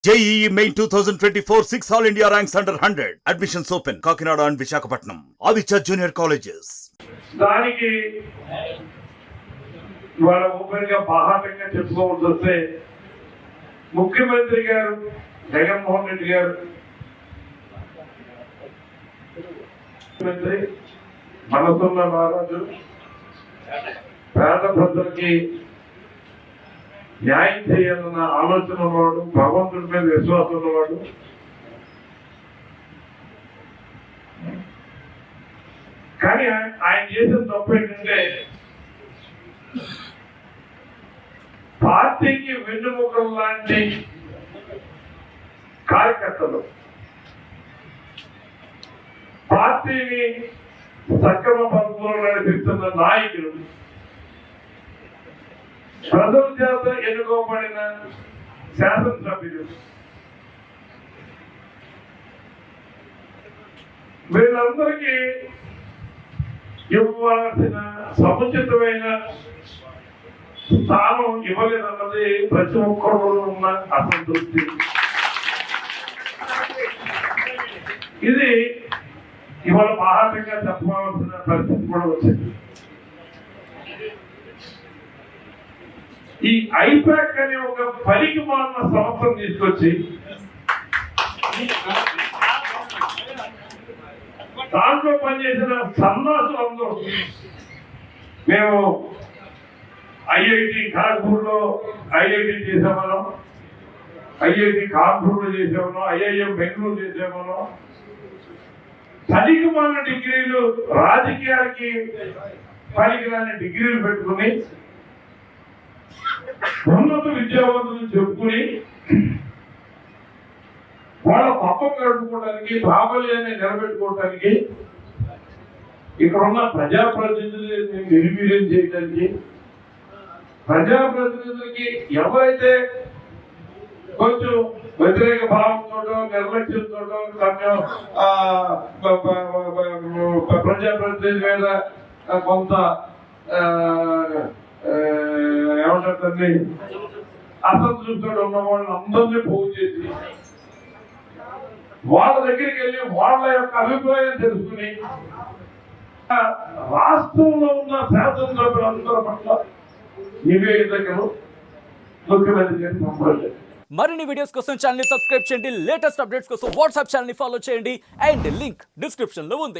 JEE Main 2024 6 All India ranks under 100. Admissions open. Kakinada and Visakhapatnam. Aditya Junior Colleges. దానికి ఇవాళ ఓపెన్గా బాహాటంగా చెప్పుకోవాల్సి వస్తే ముఖ్యమంత్రి గారు జగన్మోహన్ రెడ్డి గారు ముఖ్యమంత్రి మనసున్న మహారాజు పేద ప్రజలకి న్యాయం చేయాలన్న ఆలోచన ఉన్నవాడు, భగవంతుడి మీద విశ్వాసం ఉన్నవాడు. కానీ ఆయన చేసిన తప్పు ఏంటంటే పార్టీకి వెన్నుముకలు లాంటి కార్యకర్తలు పార్టీని సక్రమ పద్ధతిలో నడిపిస్తున్న నాయకులు, ప్రజల చేత ఎన్నుకోబడిన శాసనసభ్యులు, వీళ్ళందరికీ ఇవ్వాల్సిన సముచితమైన స్థానం ఇవ్వలేదన్నది ప్రతి ఒక్కరు ఉన్న అసంతృప్తి. ఇది ఇవాళ మహాటంగా చెప్పవలసిన పరిస్థితి కూడా వచ్చింది. ఈ ఐపాక్ అనే ఒక పనికి మాలిన సంస్థను తీసుకొచ్చి దాంట్లో పనిచేసిన సన్నాసులందరూ, మేము ఐఐటి ఖాన్పూర్లో ఐఐటి చేసామనం, ఐఐటి కాన్పూర్లో చేసామనం, ఐఐఎం బెంగళూరు చేసామనం, పనికి మాలిన డిగ్రీలు, రాజకీయాలకి పనికిరాని డిగ్రీలు పెట్టుకుని ఉన్నత విద్యావంతులు చెప్పుకుని వాళ్ళ పప్పం గడుపుకోవడానికి, ప్రాబల్యాన్ని నిలబెట్టుకోవడానికి, ఇక్కడ ఉన్న ప్రజాప్రతినిధులని నిర్వీర్యం చేయడానికి, ప్రజాప్రతినిధులకి ఎవరైతే కొంచెం వ్యతిరేక భావంతో, నిర్లక్ష్యంతో ప్రజాప్రతినిధి మీద కొంత ఏమంటారు అసంతృప్తితో ఉన్న వాళ్ళని అందరినీ పోగు చేసి వాళ్ళ దగ్గరికి వెళ్ళి వాళ్ళ యొక్క అభిప్రాయం తెలుసుకుని రాష్ట్రంలో ఉన్న శాసనసభ్యులందరి పట్ల నివేదికలు ముఖ్యమంత్రి గారికి పంపలేదు. మరిన్ని వీడియోస్ కోసం ఛానల్ ని సబ్స్క్రైబ్ చేయండి. లేటెస్ట్ అప్డేట్స్ కోసం వాట్సాప్ ఛానల్ ని ఫాలో చేయండి. అండ్ లింక్ డిస్క్రిప్షన్ లో ఉంది.